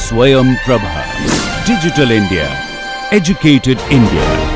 Swayam Prabha. Digital India. Educated India.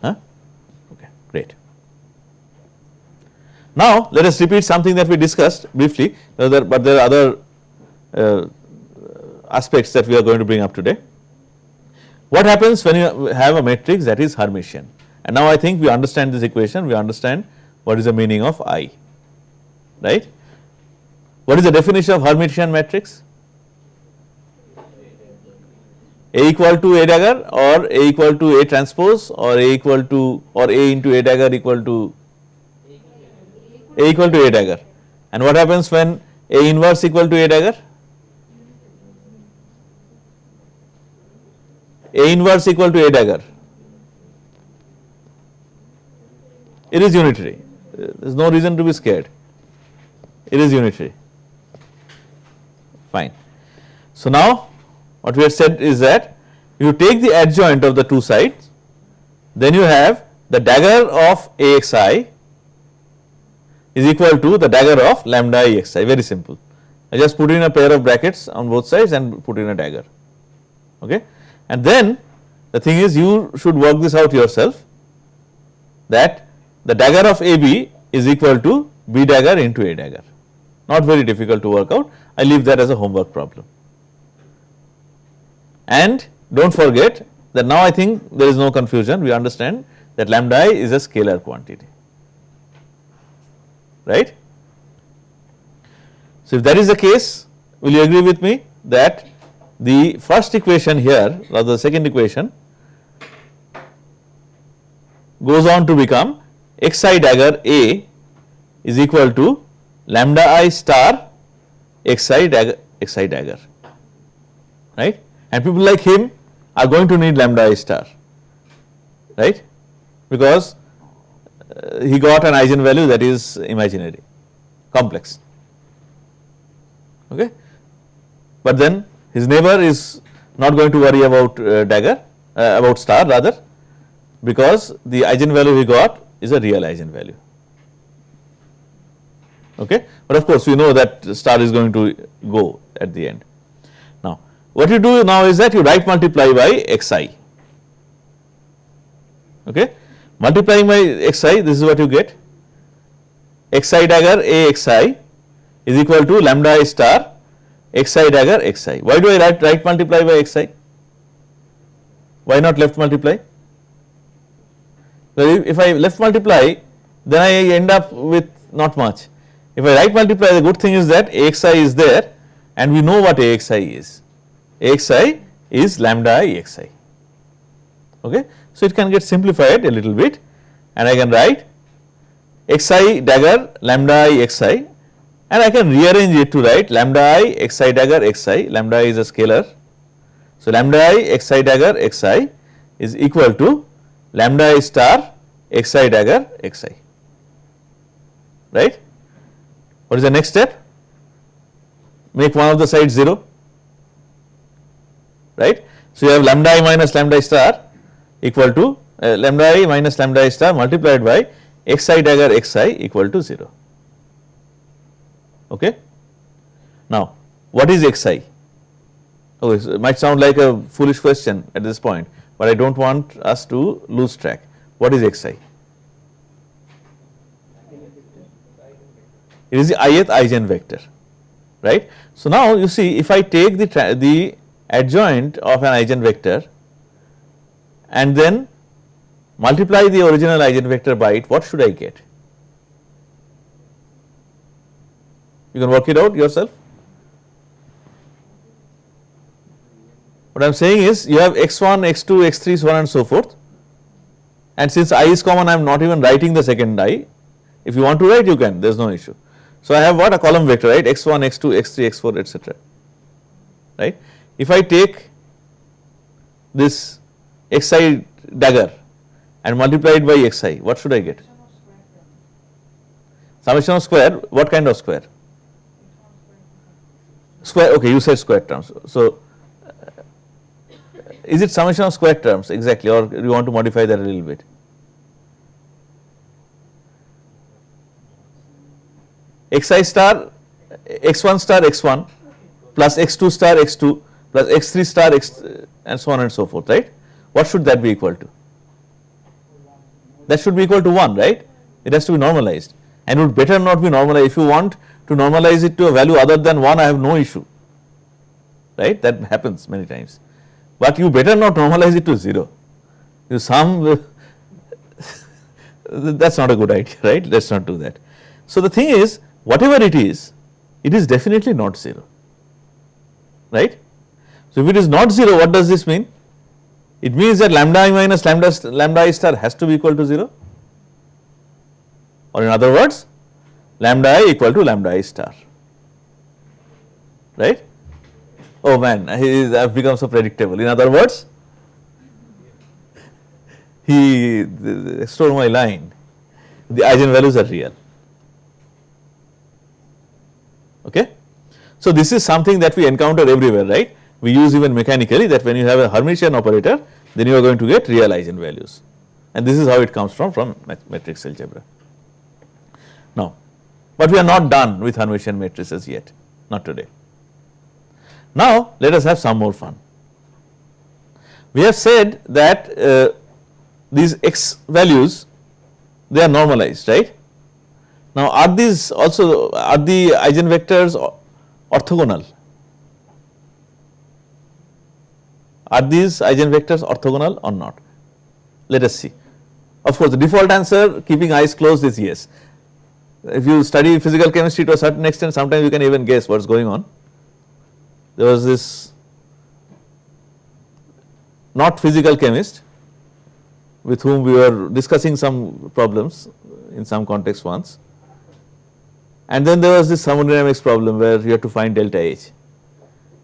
Okay, great. Now let us repeat something that we discussed briefly, but there are other aspects that we are going to bring up today. What happens when you have a matrix that is Hermitian? And now I think we understand this equation, we understand what is the meaning of I, right? What is the definition of Hermitian matrix? A equal to A dagger, or A equal to A transpose, or A equal to, or A into A dagger equal to A equal to A dagger. And what happens when A inverse equal to A dagger? A inverse equal to A dagger. It is unitary. There is no reason to be scared. It is unitary. Fine. So now what we have said is that you take the adjoint of the two sides, then you have the dagger of AXI is equal to the dagger of lambda AXI, very simple. I just put in a pair of brackets on both sides and put in a dagger, okay. And then the thing is, you should work this out yourself, that the dagger of AB is equal to B dagger into A dagger. Not very difficult to work out, I leave that as a homework problem. And do not forget that now I think there is no confusion, we understand that lambda I is a scalar quantity, right. So if that is the case, will you agree with me that the first equation here, rather the second equation, goes on to become xi dagger A is equal to lambda I star xi dagger, right. And people like him are going to need lambda I star, right, because he got an eigenvalue that is imaginary, complex, okay. But then his neighbor is not going to worry about dagger, about star rather, because the eigenvalue he got is a real eigenvalue, okay. But of course we know that star is going to go at the end. Now what you do now is that you right multiply by xi, okay. Multiplying by xi, this is what you get, xi dagger AXI is equal to lambda I star xi dagger xi. Why do I right multiply by xi? Why not left multiply? Well, if I left multiply, then I end up with not much. If I right multiply, the good thing is that AXI is there and we know what AXI is. AXI is lambda I xi, okay. So it can get simplified a little bit and I can write xi dagger lambda I xi, and I can rearrange it to write lambda I xi dagger xi, lambda I is a scalar. So lambda I xi dagger xi is equal to lambda I star xi dagger xi, right. What is the next step? Make one of the sides 0, right. So you have lambda I minus lambda I star equal to lambda I minus lambda I star multiplied by xi dagger xi equal to 0, okay. Now what is xi? Okay, so it might sound like a foolish question at this point, but I do not want us to lose track. What is xi? It is the ith eigenvector, right. So now you see, if I take the adjoint of an eigenvector and then multiply the original eigenvector by it, what should I get? You can work it out yourself. What I am saying is, you have x1, x2, x3, so on and so forth, and since I is common I am not even writing the second I. If you want to write you can, there is no issue. So I have what, a column vector, right, x1, x2, x3, x4, etc. right. If I take this xi dagger and multiply it by xi, what should I get? Summation of square, what kind of square? Square, okay, you said square terms. So is it summation of square terms exactly, or you want to modify that a little bit? Xi star x1 star x1 plus x2 star x2 plus x3 star x and so on and so forth, right? What should that be equal to? That should be equal to 1, right? It has to be normalized, and it would better not be normalized. If you want to normalize it to a value other than 1, I have no issue, right? That happens many times, but you better not normalize it to 0. You that's not a good idea, right? Let's not do that. So the thing is, whatever it is definitely not 0, right? So if it is not 0, what does this mean? It means that lambda I minus lambda I star has to be equal to 0, or in other words, lambda I equal to lambda I star, right? Oh man, I have become so predictable. In other words, he stole my line. The eigenvalues are real. Okay. So this is something that we encounter everywhere, right? We use even mechanically that when you have a Hermitian operator, then you are going to get real eigenvalues, and this is how it comes from matrix algebra. Now, but we are not done with Hermitian matrices yet, not today. Now let us have some more fun. We have said that these x values, they are normalized, right? Now are these also, are the eigenvectors orthogonal? Are these eigenvectors orthogonal or not? Let us see. Of course, the default answer, keeping eyes closed, is yes. If you study physical chemistry to a certain extent, sometimes you can even guess what is going on. There was this not physical chemist with whom we were discussing some problems in some context once, and then there was this thermodynamics problem where you have to find delta H,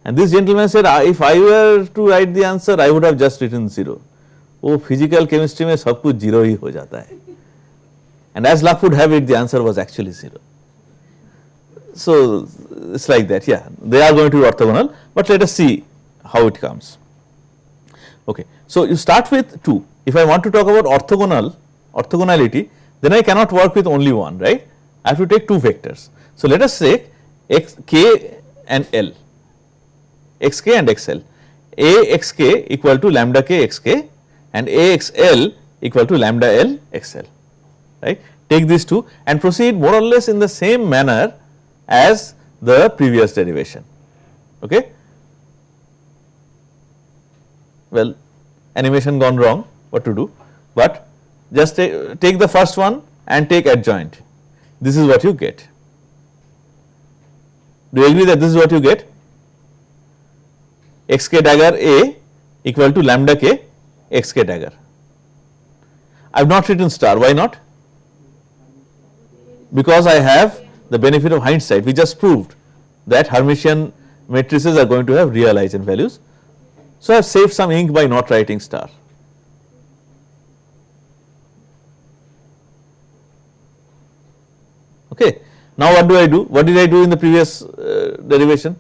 and this gentleman said, if I were to write the answer, I would have just written 0. Oh, physical chemistry में सब कुछ 0 ही हो जाता है, and as luck would have it, the answer was actually 0. So it's like that, yeah, they are going to be orthogonal, but let us see how it comes. Okay, so you start with 2. If I want to talk about orthogonality, then I cannot work with only one, right? I have to take 2 vectors. So let us say k and L, xk and xl, axk equal to lambda k xk and axl equal to lambda l xl, right? Take these 2 and proceed more or less in the same manner as the previous derivation, okay? Well, animation gone wrong, what to do, but just take the first one and take adjoint. This is what you get. Do you agree that this is what you get? xk dagger A equal to lambda k xk dagger. I have not written star, why not? Because I have the benefit of hindsight. We just proved that Hermitian matrices are going to have real eigenvalues. So I have saved some ink by not writing star. Okay. Now what do I do? What did I do in the previous derivation?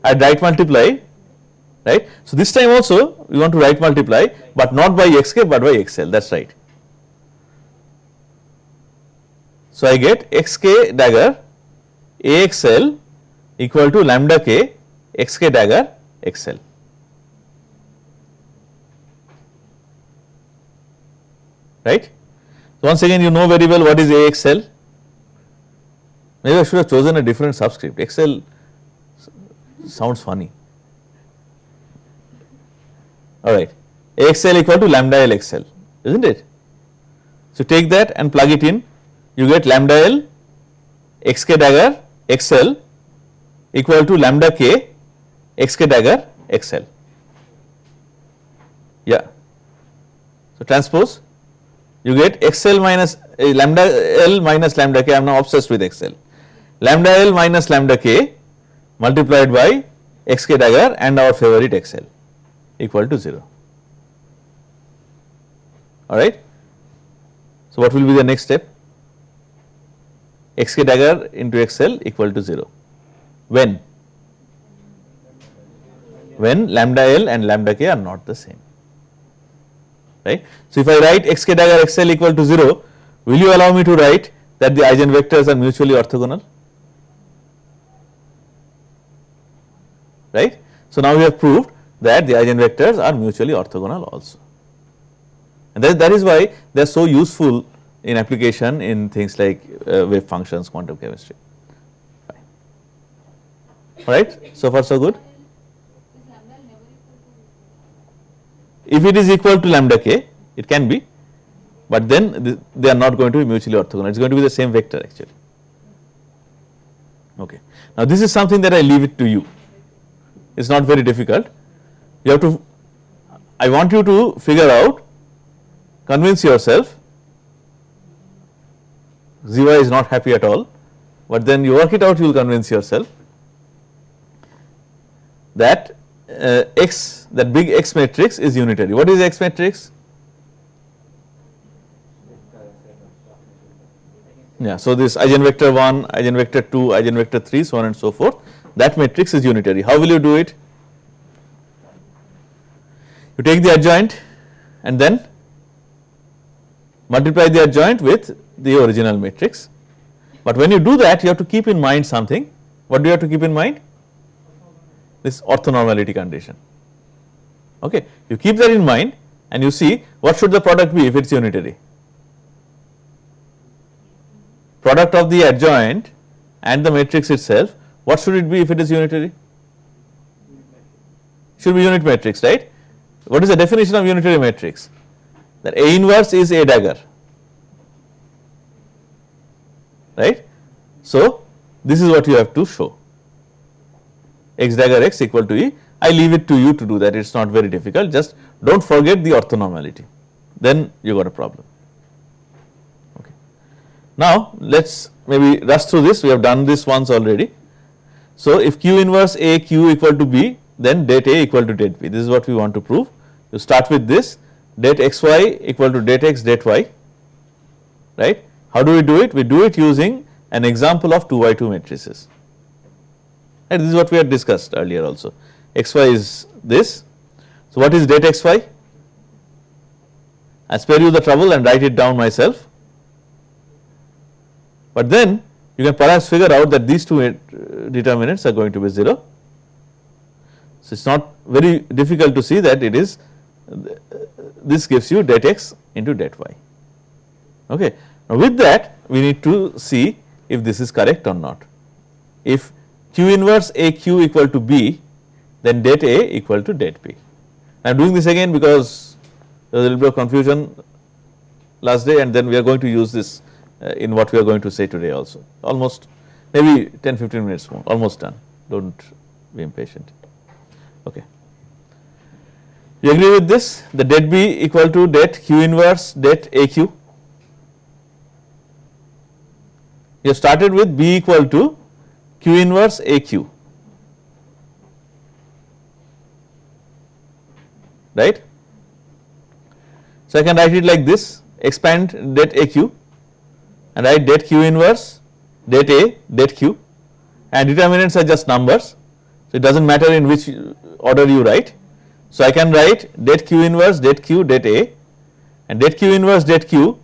I right multiply, right? So this time also we want to right multiply, but not by xk but by xl, that's right. So I get xk dagger axl equal to lambda k xk dagger xl. Right? So once again you know very well what is axl. Maybe I should have chosen a different subscript. XL sounds funny. Alright, axl equal to lambda l xl, isn't it? So take that and plug it in, you get lambda l xk dagger xl equal to lambda k xk dagger xl. Yeah, So, transpose, you get XL minus lambda L minus lambda K. I am now obsessed with XL. Lambda L minus lambda K multiplied by XK dagger and our favorite XL equal to 0. Alright. So, what will be the next step? XK dagger into XL equal to 0. When? When lambda L and lambda K are not the same. Right. So, if I write XK dagger XL equal to 0, will you allow me to write that the eigenvectors are mutually orthogonal? Right. So, now we have proved that the eigenvectors are mutually orthogonal also, and that is why they are so useful in application in things like wave functions, quantum chemistry. Alright, so far so good. If it is equal to lambda K, it can be, but then they are not going to be mutually orthogonal, it is going to be the same vector actually. Okay. Now, this is something that I leave it to you, it is not very difficult. You have to, I want you to figure out, convince yourself. Ziva is not happy at all, but then you work it out, you will convince yourself that X, that big X matrix is unitary. What is X matrix? Yeah, so this eigenvector 1, eigenvector 2, eigenvector 3, so on and so forth, that matrix is unitary. How will you do it? You take the adjoint and then multiply the adjoint with the original matrix, but when you do that, you have to keep in mind something. What do you have to keep in mind? This orthonormality condition. Okay, you keep that in mind and you see what should the product be if it is unitary. Product of the adjoint and the matrix itself, what should it be if it is unitary? Should be unit matrix, right? What is the definition of unitary matrix? That A inverse is A dagger, right. So, this is what you have to show, X dagger X equal to E. I leave it to you to do that, it is not very difficult, just do not forget the orthonormality, then you got a problem. Okay. Now, let us maybe rush through this, we have done this once already. So, if Q inverse A Q equal to B, then det A equal to det B, this is what we want to prove. You start with this, det xy equal to det x det y, right. How do we do it? We do it using an example of 2×2 matrices, right. This is what we had discussed earlier also. Xy is this. So, what is det xy? I spare you the trouble and write it down myself, but then you can perhaps figure out that these two determinants are going to be 0. So, it is not very difficult to see that it is, this gives you det x into det y. Okay. Now, with that we need to see if this is correct or not. If Q inverse A Q equal to B, then det A equal to det B. I am doing this again because there was a little bit of confusion last day, and then we are going to use this in what we are going to say today also. Almost maybe 10-15 minutes more, almost done, do not be impatient. Okay. You agree with this? The det B equal to det Q inverse det AQ. You have started with B equal to Q inverse AQ, right. So, I can write it like this, expand det AQ and write det Q inverse det A det Q, and determinants are just numbers. So, it does not matter in which order you write. So, I can write det Q inverse det Q det A, and det Q inverse det Q,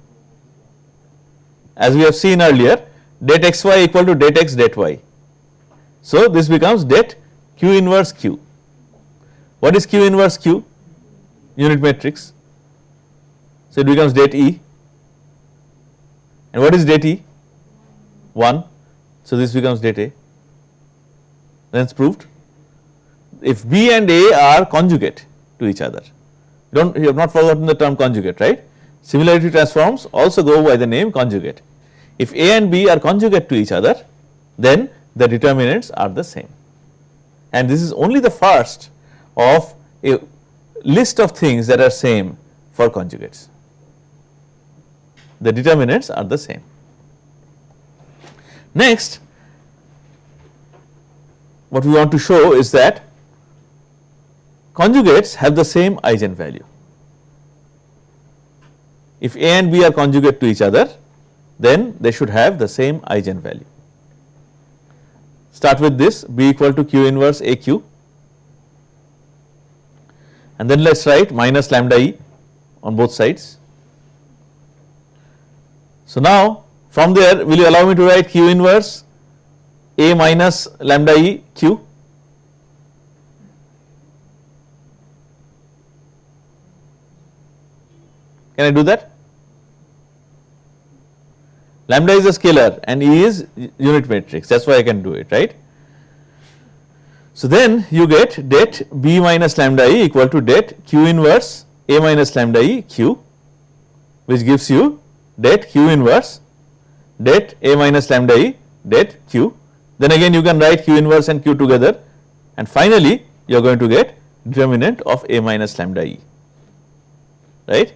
as we have seen earlier, det xy equal to det x det y. So, this becomes det Q inverse Q. What is Q inverse Q? Unit matrix. So, it becomes det E, and what is det E? 1. So, this becomes det A, then it is proved. If B and A are conjugate to each other, you have not forgotten the term conjugate, right. Similarity transforms also go by the name conjugate. If A and B are conjugate to each other, then the determinants are the same, and this is only the first of a list of things that are same for conjugates. The determinants are the same. Next, what we want to show is that conjugates have the same eigenvalue. If A and B are conjugate to each other, then they should have the same eigenvalue. Start with this, B equal to Q inverse AQ, and then let us write minus lambda E on both sides. So now from there, will you allow me to write Q inverse A minus lambda E Q? Can I do that? Lambda is a scalar and E is unit matrix, that is why I can do it, right. So then you get det B minus lambda E equal to det Q inverse A minus lambda E Q, which gives you det Q inverse det A minus lambda E det Q. Then again you can write Q inverse and Q together, and finally you are going to get determinant of A minus lambda E, right.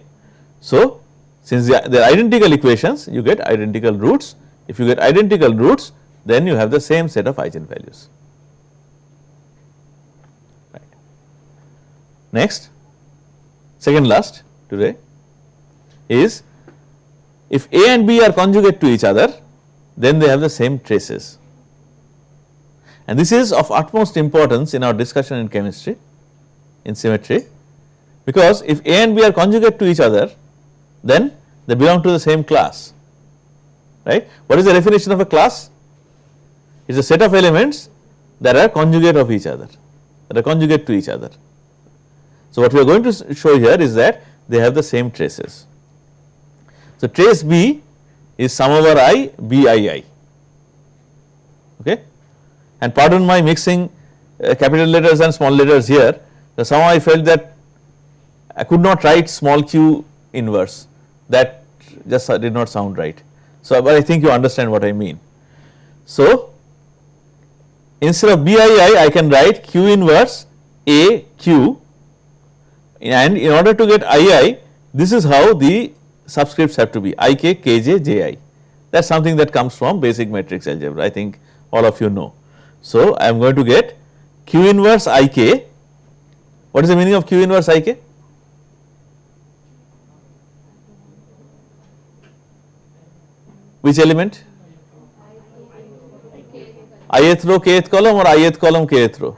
So since they are identical equations, you get identical roots. If you get identical roots, then you have the same set of eigenvalues. Right. Next, second last today is, if A and B are conjugate to each other, then they have the same traces. And this is of utmost importance in our discussion in chemistry, in symmetry, because if A and B are conjugate to each other, then they belong to the same class, right. What is the definition of a class? It is a set of elements that are conjugate of each other, that are conjugate to each other. So what we are going to show here is that they have the same traces. So trace B is sum over I BII, okay, and pardon my mixing capital letters and small letters here, so somehow I felt that I could not write small q inverse, that just did not sound right. So but I think you understand what I mean. So instead of BII I can write Q inverse AQ, and in order to get II, this is how the subscripts have to be IK, KJ, JI. That is something that comes from basic matrix algebra, I think all of you know. So I am going to get Q inverse IK. What is the meaning of Q inverse IK? Which element? Ith row kth column or ith column kth row?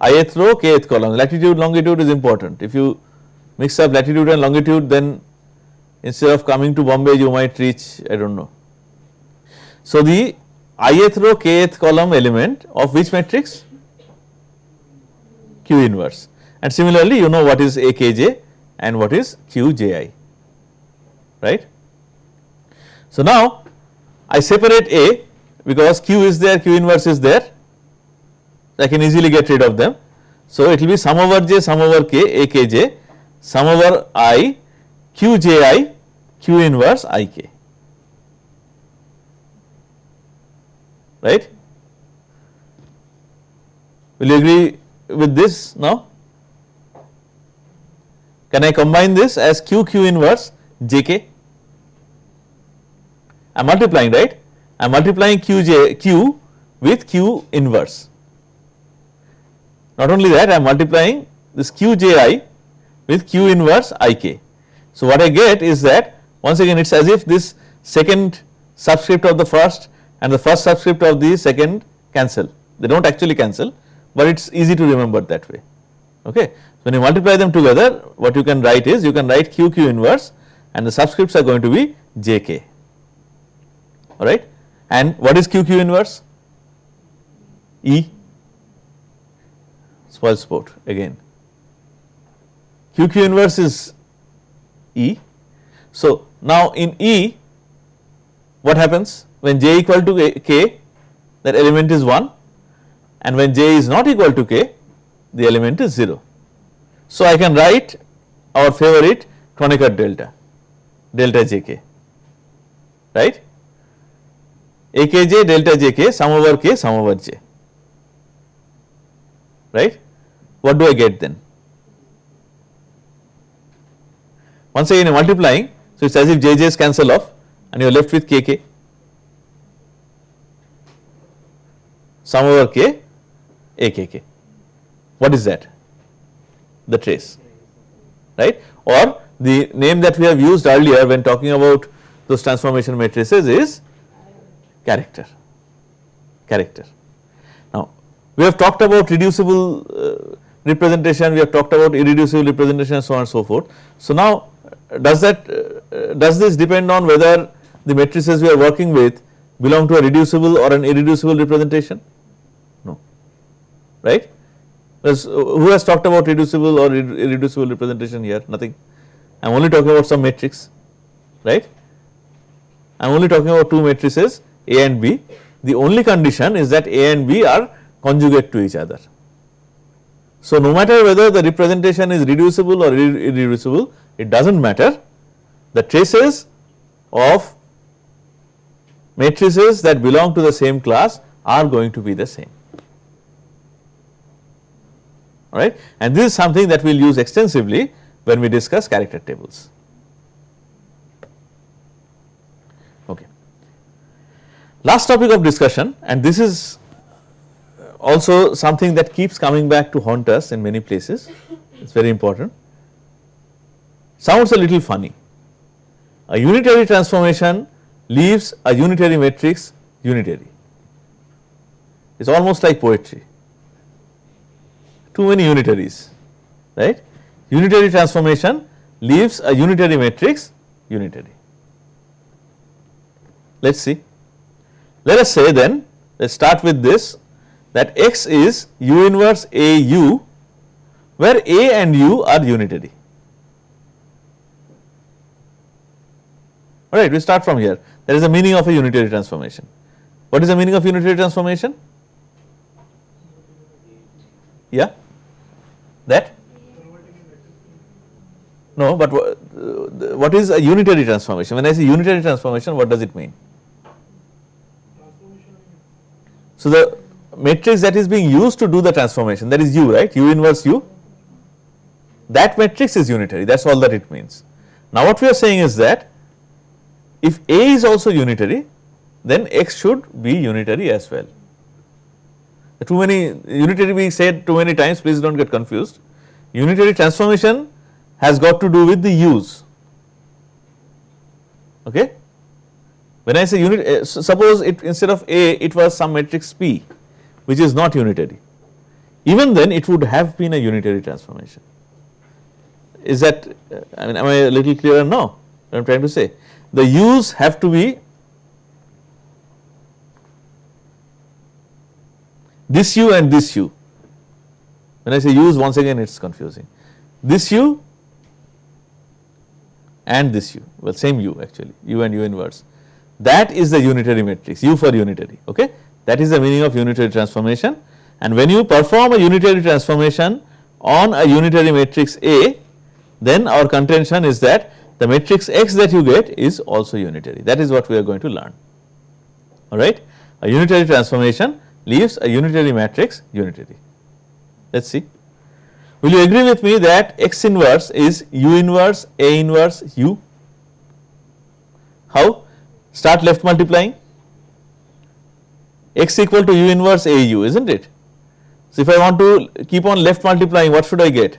Ith row kth column. Latitude longitude is important. If you mix up latitude and longitude, then instead of coming to Bombay you might reach, I do not know. So the ith row kth column element of which matrix? Q inverse. And similarly you know what is AKJ and what is QJI, right. So now I separate A because Q is there, Q inverse is there, I can easily get rid of them. So it will be sum over J, sum over K, AKJ, sum over I, QJI, Q inverse IK, right. Will you agree with this now? Can I combine this as Q inverse JK? I am multiplying, right. I am multiplying Q with Q inverse. Not only that, I am multiplying this QJI with Q inverse IK. So what I get is that once again it is as if this second subscript of the first and the first subscript of the second cancel. They do not actually cancel, but it is easy to remember that way, okay. So when you multiply them together, what you can write is, you can write Q inverse and the subscripts are going to be JK. Alright, and what is QQ inverse? E, spoil sport again. QQ inverse is E. So now in E, what happens when J equal to K, that element is 1, and when J is not equal to K, the element is 0. So I can write our favorite Kronecker delta, delta JK, right. AKJ delta JK sum over K sum over J, right. What do I get then? Once again multiplying, so it is as if jj's cancel off and you are left with kk, sum over k akk. What is that? The trace, right? Or the name that we have used earlier when talking about those transformation matrices is character. Now we have talked about reducible representation, we have talked about irreducible representation and so on and so forth. So now does this depend on whether the matrices we are working with belong to a reducible or an irreducible representation? No, right? Because who has talked about reducible or irreducible representation here? Nothing. I am only talking about some matrix, right? I am only talking about two matrices A and B. The only condition is that A and B are conjugate to each other. So no matter whether the representation is reducible or irreducible, it does not matter. The traces of matrices that belong to the same class are going to be the same. Alright, and this is something that we will use extensively when we discuss character tables. Okay. Last topic of discussion, and this is also something that keeps coming back to haunt us in many places, it is very important. Sounds a little funny. A unitary transformation leaves a unitary matrix unitary. It is almost like poetry. Too many unitaries, right? Unitary transformation leaves a unitary matrix unitary. Let us see. Let us say then, let us start with this, that X is U inverse A U, where A and U are unitary. Alright, we start from here. There is a meaning of a unitary transformation. What is the meaning of unitary transformation? Yeah, that? No, but what is a unitary transformation? When I say unitary transformation, what does it mean? So the matrix that is being used to do the transformation, that is U, right? U inverse U, that matrix is unitary, that is all that it means. Now what we are saying is that if A is also unitary, then X should be unitary as well. Too many unitary being said too many times, please do not get confused. Unitary transformation has got to do with the U's, okay. When I say unit, suppose it instead of A it was some matrix P which is not unitary, even then it would have been a unitary transformation. Is that, I mean, am I a little clearer now what I am trying to say? The U's have to be this U and this U. When I say U's, once again it is confusing. This U and this U, well same U actually, U and U inverse, that is the unitary matrix, U for unitary, okay. That is the meaning of unitary transformation, and when you perform a unitary transformation on a unitary matrix A, then our contention is that the matrix X that you get is also unitary. That is what we are going to learn, alright. A unitary transformation leaves a unitary matrix unitary. Let us see. Will you agree with me that X inverse is U inverse A inverse U? How? Start left multiplying. X equal to U inverse A U, isn't it? So if I want to keep on left multiplying, what should I get?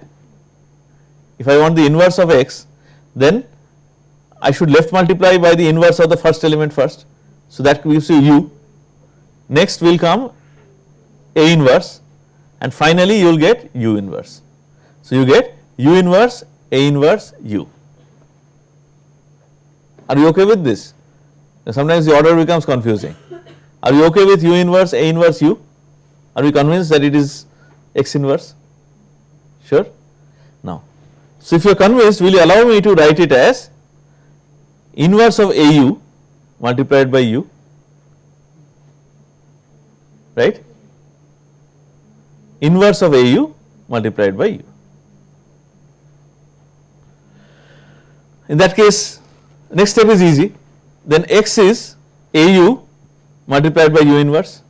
If I want the inverse of X, then I should left multiply by the inverse of the first element first. So that gives you U. Next will come A inverse, and finally you will get U inverse. So you get U inverse A inverse U. Are you okay with this? Sometimes the order becomes confusing. Are you okay with U inverse A inverse U? Are we convinced that it is X inverse? Sure? Now, so if you are convinced, will you allow me to write it as inverse of AU multiplied by U, right? Inverse of AU multiplied by U. In that case, next step is easy. Then X is AU multiplied by U inverse.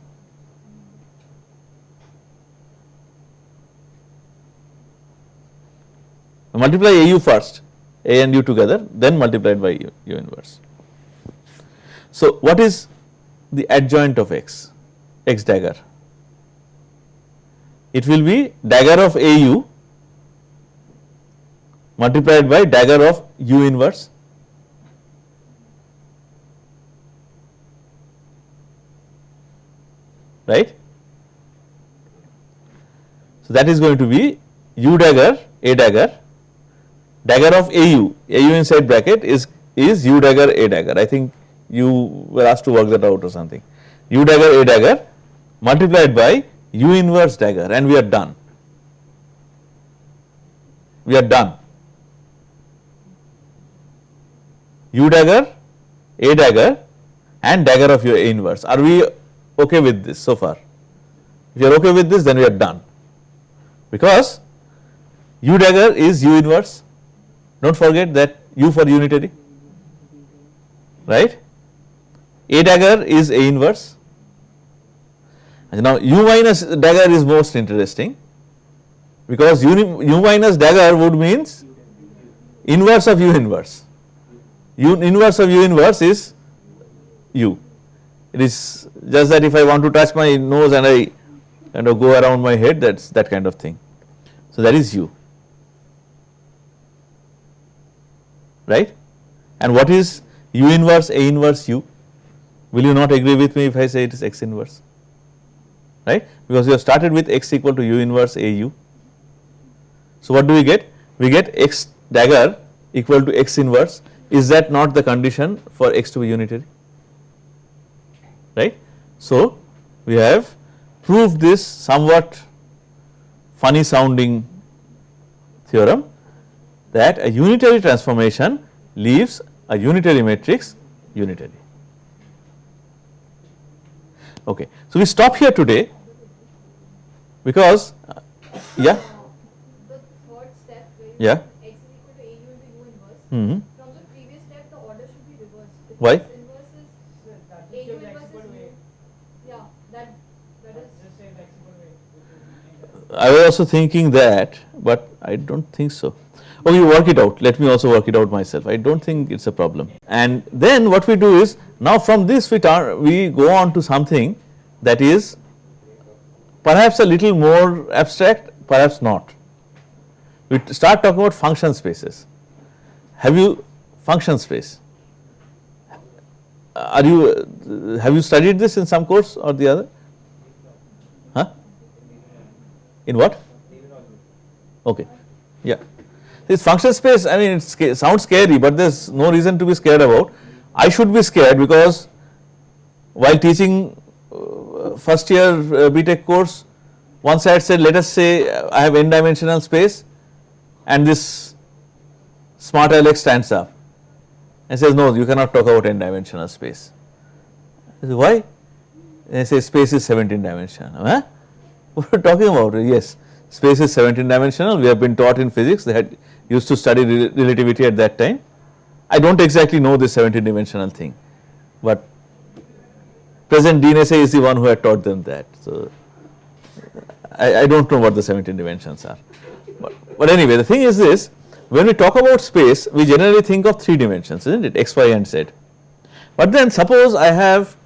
Multiply AU first, A and U together, then multiplied by U inverse. So, what is the adjoint of X? X dagger. It will be dagger of AU multiplied by dagger of U inverse. Right? So, that is going to be U dagger, A dagger, dagger of AU, AU inside bracket is U dagger, A dagger. I think you were asked to work that out or something. U dagger, A dagger multiplied by U inverse dagger, and we are done. We are done. U dagger, A dagger and dagger of your A inverse. Are we okay with this so far? If you are okay with this, then we are done, because U dagger is U inverse. Don't forget that U for unitary, right? A dagger is A inverse. And now U minus dagger is most interesting, because U minus dagger would means inverse of U inverse. U inverse of U inverse is U. It is just that if I want to touch my nose and I kind of go around my head, that's that kind of thing. So, that is U, right? And what is U inverse A inverse U? Will you not agree with me if I say it is X inverse? Right? Because we have started with X equal to U inverse AU. So, what do we get? We get X dagger equal to X inverse. Is that not the condition for X to be unitary? Right? So, we have proved this somewhat funny sounding theorem, that a unitary transformation leaves a unitary matrix unitary. Okay. So, we stop here today, because yeah, the third step where yeah, X is equal to AU into U inverse, mm-hmm. from the previous step the order should be reversed. Because Why? Inverse is AU inverse is U. Yeah, that is. I was also thinking that, but I don't think so. Okay, you work it out. Let me also work it out myself. I don't think it's a problem. And then what we do is, now from this we go on to something that is perhaps a little more abstract, perhaps not. We start talking about function spaces. Have you function space? Have you studied this in some course or the other? Huh? In what? Okay, yeah. This function space, I mean, it sounds scary, but there is no reason to be scared about. I should be scared, because while teaching first year BTech course, once I had said, let us say I have n dimensional space, and this smart Alex stands up and says, no, you cannot talk about n dimensional space. I say, why? And I say, space is 17 dimensional. Huh? What are you talking about? Yes, space is 17 dimensional. We have been taught in physics, they had used to study relativity at that time. I don't exactly know this 17 dimensional thing, but present Dean is the one who had taught them that. So, I don't know what the 17 dimensions are. But anyway, the thing is this, when we talk about space, we generally think of 3 dimensions, isn't it? X, Y and Z. But then suppose I have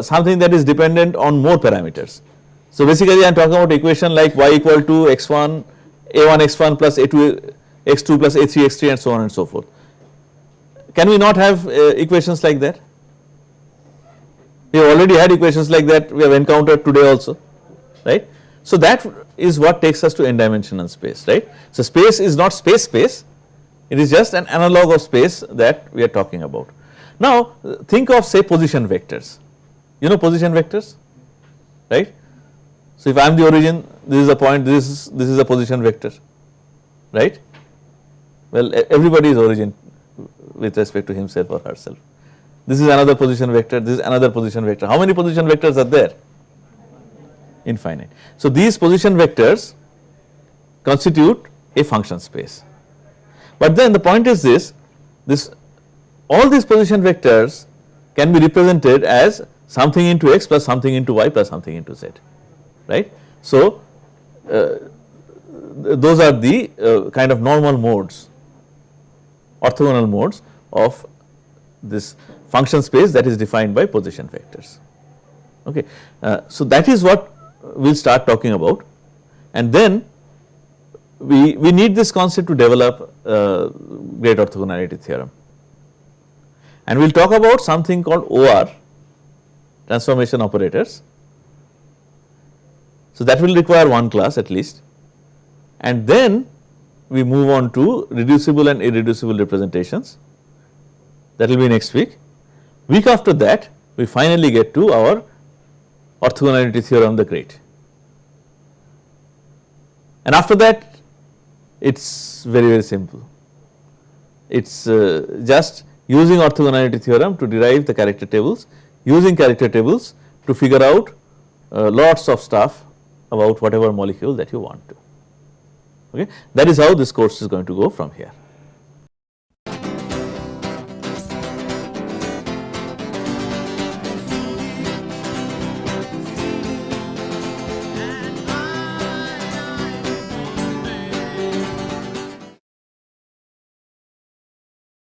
something that is dependent on more parameters. So, basically I am talking about equation like y equal to x1, a1 x1 plus a2 x2 plus a3 x3 and so on and so forth. Can we not have equations like that? We have already had equations like that, we have encountered today also, right. So, that is what takes us to n dimensional space, right. So, space is not space, it is just an analog of space that we are talking about. Now, think of say position vectors, you know position vectors, right. So, if I am the origin, this is a point, this is a position vector, right. Well, everybody is origin with respect to himself or herself. This is another position vector, this is another position vector. How many position vectors are there? Infinite. So, these position vectors constitute a function space. But then the point is this all these position vectors can be represented as something into x plus something into y plus something into z, right. So, those are the kind of normal modes orthogonal modes of this function space that is defined by position vectors. Okay. So that is what we will start talking about, and then we need this concept to develop great orthogonality theorem, and we will talk about something called OR, transformation operators. So that will require one class at least, and then we move on to reducible and irreducible representations. That will be next week. Week after that we finally get to our orthogonality theorem the great, and after that it is very simple. It is just using orthogonality theorem to derive the character tables, using character tables to figure out lots of stuff about whatever molecule that you want to. Okay. That is how this course is going to go from here.